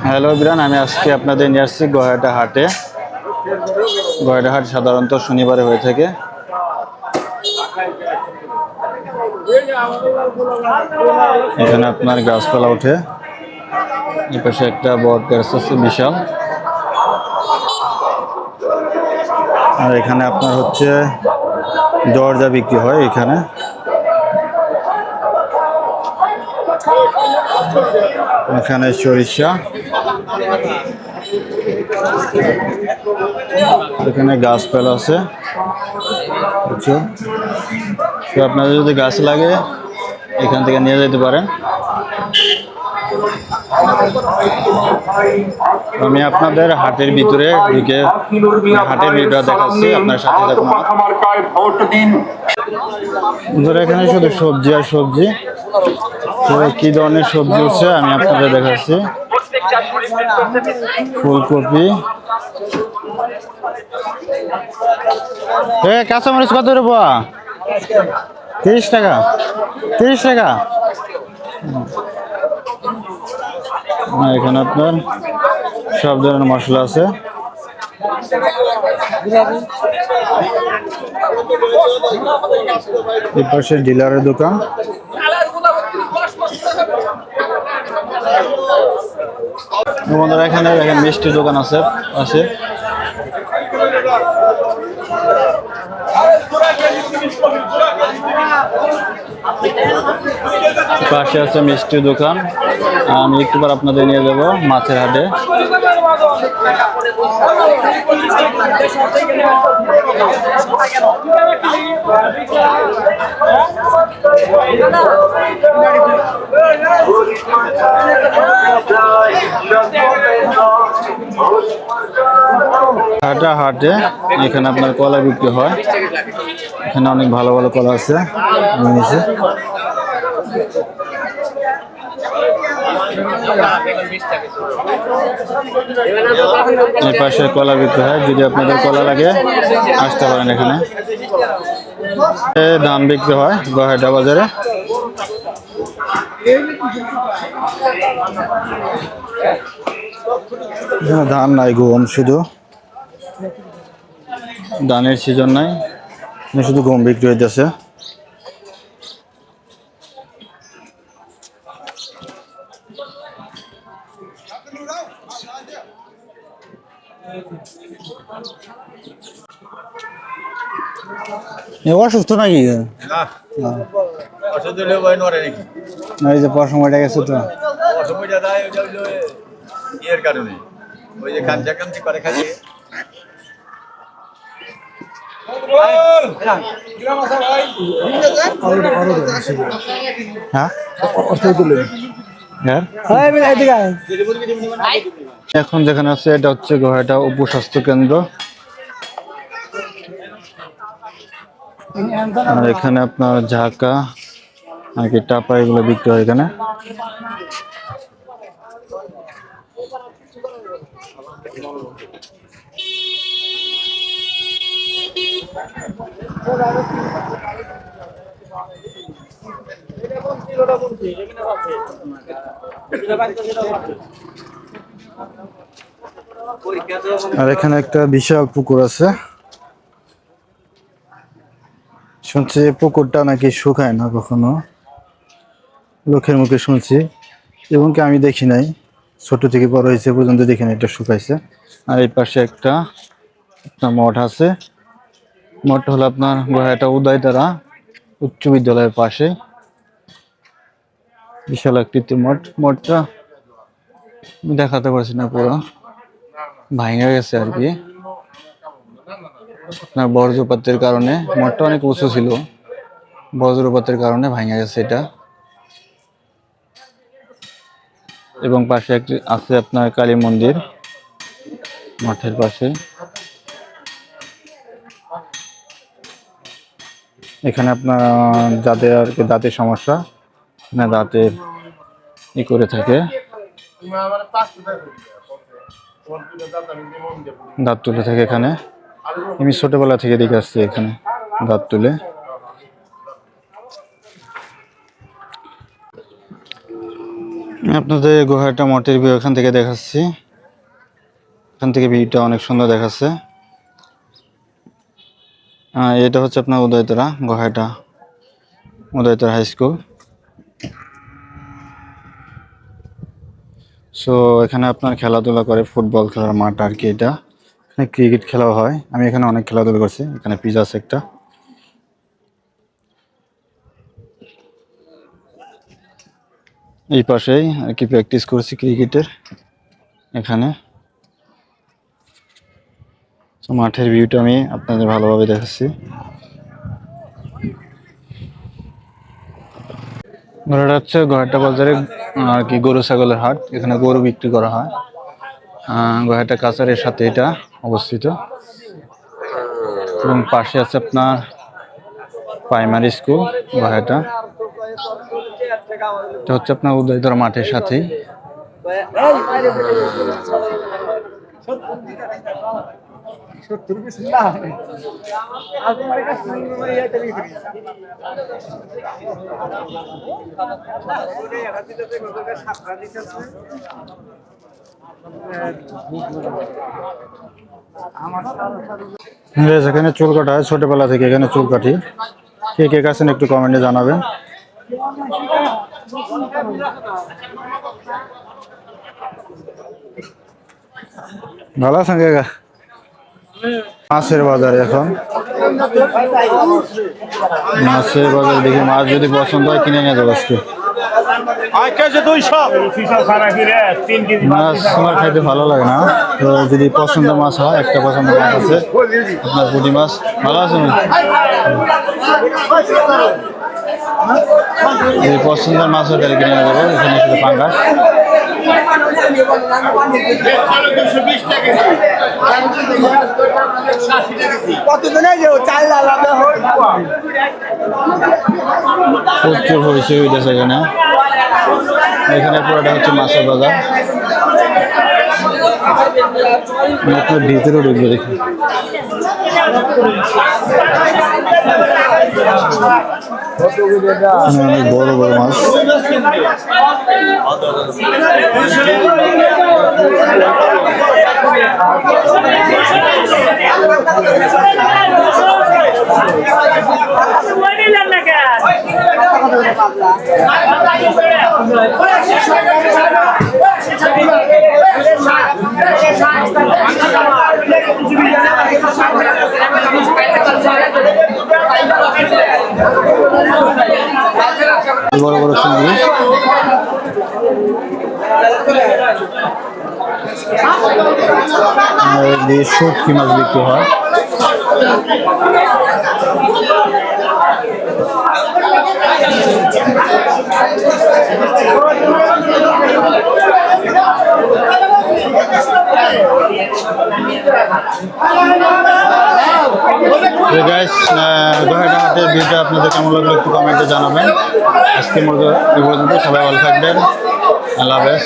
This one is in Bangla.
হ্যালো বিরান, আমি আজকে আপনাদের নিয়ে আসছি গয়াটা হাটে। গয়াটা হাট সাধারণত শনিবারে হয়ে থাকে। এখানে আপনার গাছপালা ওঠে। এই পাশে একটা বট গাছ আছে বিশাল। আর এখানে আপনার হচ্ছে দরজা বিক্রি হয় এখানে। এখানে সরিষা, এখানে গাছপালা আছে। বুঝছো, তো আপনাদের যদি গাছ লাগে এখান থেকে নিয়ে যেতে পারেন। আমি আপনাদের হাটের ভিতরে ঢুকে হাটের ভিডিও দেখাচ্ছি, আপনার সাথে থাকুন। এখানে শুধু সবজি আর সবজি। তো কি ধরনের সবজি হচ্ছে আমি আপনাদের দেখাচ্ছি। ফুলকপি, কাঁচামরিচ কত রূপা? 30 টাকা। 30 টাকা। এখানে আপনার সব ধরনের মশলা আছে। এই পাশে ডিলারের দোকান। বন্ধুরা এখানে দেখেন মিষ্টির দোকান আছে পাশে। পাশে আছে মিষ্টির দোকান। আমি একটু পর আপনাদের নিয়ে যাব মাছের হাটে। হাটে এখানে আপনার কলা বিক্রি হয়। এখানে অনেক ভালো ভালো কলা আছে। এই পাশে কলা বিক্রি হয়, যদি আপনাদের কলা লাগে আসতে পারেন এখানে। ধান বিক্রি হয় গয়াটা বাজারে। ধান নাই, গম শুধু। ধানের সিজন নাই, শুধু গম বিক্রি হইতেছে। অসুস্থ নাকি? এই যে পরসময়টা গেছে তো এর কারণে ওই যে কাঞ্চা কাঞ্চি করে খালি। এখন যেখানে আছে এটা হচ্ছে গয়াটা উপস্বাস্থ্য কেন্দ্র। আর এখানে আপনার ঝাঁকা নাকি টাপা এগুলো বিক্রি হয় এখানে। আর এখানে একটা বিশাল পুকুর আছে। শুনছি পুকুরটা নাকি শুকায় না কখনো, লোকের মুখে শুনছি, এবং কি আমি দেখি নাই, ছোট থেকে বড় হয়েছে পর্যন্ত দেখি নাই এটা শুকাইছে। আর এই পাশে একটা মঠ আছে। মঠটা হলো আপনার গয়াটা উদয়তারা উচ্চ বিদ্যালয়ের পাশে। বিশাল আকৃতির মঠ। মঠটা দেখাতে পারছি না, পুরো ভাঙে গেছে আর কি। আপনার বজ্রপাতের কারণে, মঠটা অনেক উঁচু ছিল, বজ্রপাতের কারণে ভাঙে গেছে এটা। এবং পাশে একটি আছে আপনার কালী মন্দির মঠের পাশে। এখানে আপনার যাদের আর কি দাঁতের সমস্যা, না দাঁতের ই করে থাকে, দাঁত তুলে থাকে এখানে। আমি ছোটবেলা থেকে দেখে আসছি এখানে গাবতলী। আপনাদের গোহাটা মঠের ভিউ এখান থেকে দেখাচ্ছি। এখান থেকে ভিউটা অনেক সুন্দর দেখাচ্ছে। এটা হচ্ছে আপনার উদয়তরা গোহাটা, উদয়তরা হাই স্কুল। সো এখানে আপনার খেলাধুলা করে, ফুটবল খেলার মাঠ আর কি। এটা এখানে ক্রিকেট খেলাও হয়। আমি এখানে অনেক খেলাধুলা করছি। এখানে পিচ আছে একটা। এই পাশেই আর কি প্র্যাকটিস করছি ক্রিকেটের এখানে। মাঠের ভিউটা আমি আপনাদের ভালোভাবে দেখাচ্ছি। ঘোড়াটা হচ্ছে গোহাটা বাজারে আর কি গরু ছাগলের হাট। এখানে গরু বিক্রি করা হয়। গোহাটা কাছারের সাথে এটা অবস্থিত এবং পাশে আছে আপনার প্রাইমারি স্কুল গোহাটা। এটা হচ্ছে আপনার উদয়তরা মাঠের সাথেই। এখানে চুল কাটা হয় ছোটবেলা থেকে। এখানে চুল কাটি। কে কে কাছেন একটু কমেন্টে জানাবেন। ভালো আছেন কাকা? মাছের বাজার এখন। মাছের বাজার দেখি মাছ যদি পছন্দ হয় কিনে নিয়ে যাবো আজকে। মাছ আমার খাইতে ভালো লাগে না, তো যদি পছন্দের মাছ হয়, একটা পছন্দের মাছ আছে আপনার পুঁটি মাছ। ভালো আছে যদি পছন্দের মাছ হয় তাহলে কিনে নিয়ে যাবো। এখানে শুধু পাঙ্গাস। প্রচুর হয়েছে হইতেছে এখানে। এখানে পুরোটা হচ্ছে মাছের বাজার। আপনার ভিতরে ঢুকবে দেখি। অনেক বড় বড় মাছ। বড় বড় চিংড়ি। শুটকি মাছ বিক্রি হয়। গোহাটা হাটের ভিডিওটা আপনাদের কেমন লাগলো একটু কমেন্টে জানাবেন। আজকের মতো এই পর্যন্ত। সবাই ভালো থাকবেন। আল্লাহ হাফেজ।